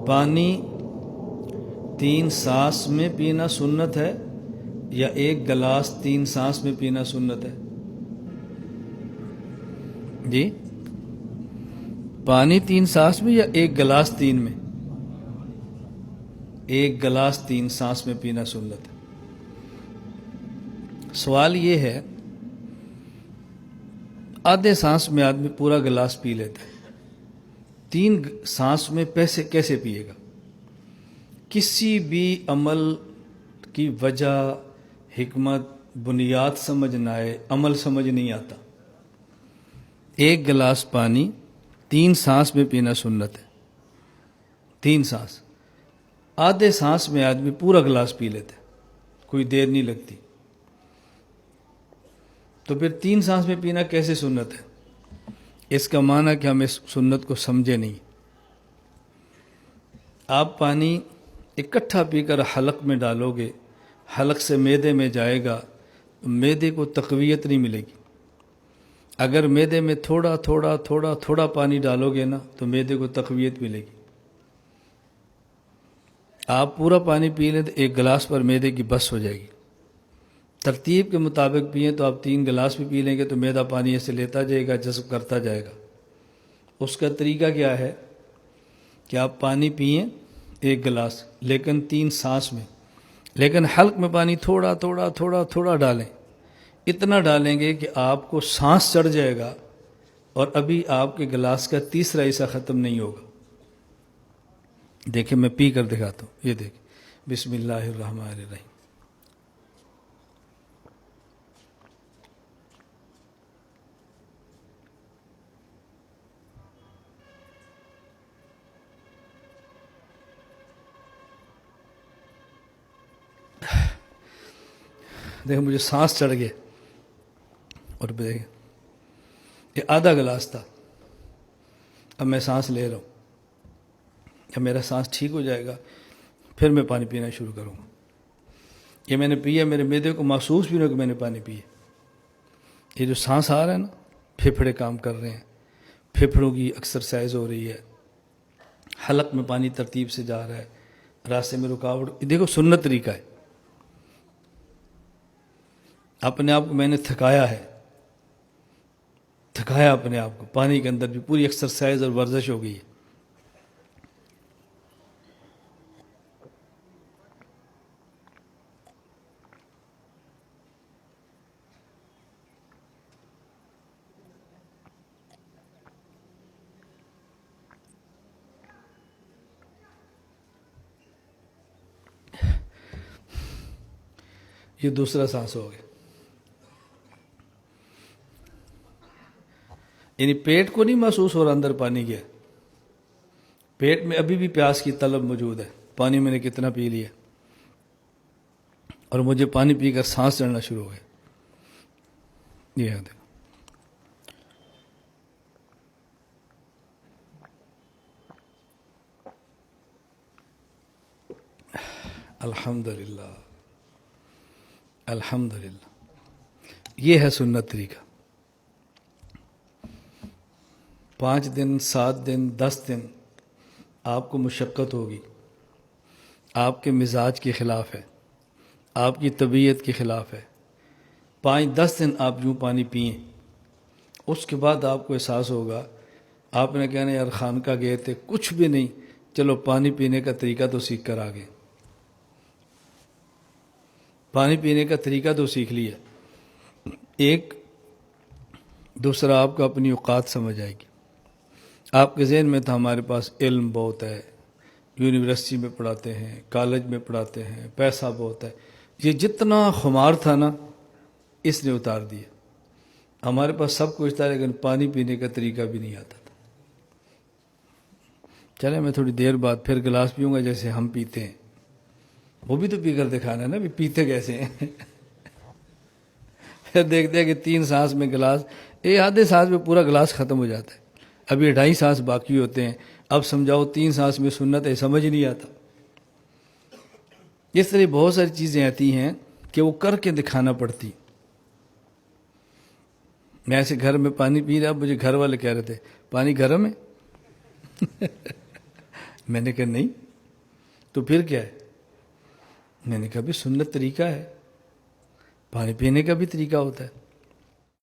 پانی 3 سانس میں پینا سنت ہے یا ایک گلاس 3 سانس میں پینا سنت ہے؟ جی، پانی 3 سانس میں یا ایک گلاس 3 میں؟ ایک گلاس 3 سانس میں پینا سنت ہے۔ سوال یہ ہے، آدھے سانس میں آدمی پورا گلاس پی لیتا ہے، 3 سانس میں کیسے پیے گا؟ کسی بھی عمل کی وجہ، حکمت، بنیاد سمجھ نہ آئے، عمل سمجھ نہیں آتا۔ ایک گلاس پانی 3 سانس میں پینا سنت ہے، 3 سانس۔ آدھے سانس میں آدمی پورا گلاس پی لیتا ہے، کوئی دیر نہیں لگتی، تو پھر 3 سانس میں پینا کیسے سنت ہے؟ اس کا معنی کہ ہم اس سنت کو سمجھے نہیں۔ آپ پانی اکٹھا پی کر حلق میں ڈالو گے، حلق سے معدے میں جائے گا، تو معدے کو تقویت نہیں ملے گی۔ اگر معدے میں تھوڑا تھوڑا تھوڑا تھوڑا پانی ڈالو گے نا تو معدے کو تقویت ملے گی۔ آپ پورا پانی پی لیں تو 1 گلاس پر معدے کی بس ہو جائے گی۔ ترتیب کے مطابق پئیں تو آپ 3 گلاس بھی پی لیں گے تو معدہ پانی ایسے لیتا جائے گا، جذب کرتا جائے گا۔ اس کا طریقہ کیا ہے کہ آپ پانی پئیں 1 گلاس لیکن 3 سانس میں، لیکن حلق میں پانی تھوڑا تھوڑا تھوڑا تھوڑا ڈالیں، اتنا ڈالیں گے کہ آپ کو سانس چڑھ جائے گا اور ابھی آپ کے گلاس کا تیسرا حصہ ختم نہیں ہوگا۔ دیکھیں میں پی کر دکھاتا ہوں، یہ دیکھیں، بسم اللہ الرحمن الرحیم۔ دیکھیں مجھے سانس چڑھ گئے، اور دیکھیں یہ آدھا گلاس تھا، اب میں سانس لے رہا ہوں، اب میرا سانس ٹھیک ہو جائے گا پھر میں پانی پینا شروع کروں گا۔ یہ میں نے پیا، میرے معدے کو محسوس بھی نہیں ہو کہ میں نے پانی پیا۔ یہ جو سانس آ رہا ہے نا، پھیپھڑے کام کر رہے ہیں، پھیپھڑوں کی ایکسرسائز ہو رہی ہے، حلق میں پانی ترتیب سے جا رہا ہے، راستے میں رکاوٹ، دیکھو سنت طریقہ ہے۔ اپنے آپ کو میں نے تھکایا ہے، تھکایا اپنے آپ کو، پانی کے اندر بھی پوری ایکسرسائز اور ورزش ہو گئی ہے۔ یہ دوسرا سانس ہو گیا، یعنی پیٹ کو نہیں محسوس ہو رہا اندر پانی کے، پیٹ میں ابھی بھی پیاس کی طلب موجود ہے، پانی میں نے کتنا پی لیا، اور مجھے پانی پی کر سانس چڑھنا شروع ہو گیا۔ یہ دیکھو، الحمدللہ الحمدللہ، یہ ہے سنت طریقہ۔ 5 دن 7 دن 10 دن آپ کو مشقت ہوگی، آپ کے مزاج کے خلاف ہے، آپ کی طبیعت کے خلاف ہے۔ 5-10 دن آپ یوں پانی پئیں، اس کے بعد آپ کو احساس ہوگا، آپ نے کہنا یار خانقاہ گئے تھے کچھ بھی نہیں، چلو پانی پینے کا طریقہ تو سیکھ کر آ گئے، پانی پینے کا طریقہ تو سیکھ لیا۔ ایک دوسرا آپ کو اپنی اوقات سمجھ آئے گی۔ آپ کے ذہن میں تھا ہمارے پاس علم بہت ہے، یونیورسٹی میں پڑھاتے ہیں، کالج میں پڑھاتے ہیں، پیسہ بہت ہے، یہ جتنا خمار تھا نا اس نے اتار دیا۔ ہمارے پاس سب کچھ تھا لیکن پانی پینے کا طریقہ بھی نہیں آتا تھا۔ چلے میں تھوڑی دیر بعد پھر گلاس پیوں گا جیسے ہم پیتے ہیں، وہ بھی تو پی کر دکھانا ہے نا بھی پیتے کیسے ہیں۔ پھر دیکھتے ہیں کہ 3 سانس میں گلاس، آدھے سانس میں پورا گلاس ختم ہو جاتا ہے، اب یہ 2.5 سانس باقی ہوتے ہیں، اب سمجھاؤ 3 سانس میں سنت ہے، سمجھ نہیں آتا۔ اس طرح بہت ساری چیزیں آتی ہیں کہ وہ کر کے دکھانا پڑتی۔ میں ایسے گھر میں پانی پی رہا، مجھے گھر والے کہہ رہے تھے پانی گرم ہے۔ میں نے کہا نہیں، تو پھر کیا ہے؟ میں نے کہا بھی سنت طریقہ ہے، پانی پینے کا بھی طریقہ ہوتا ہے۔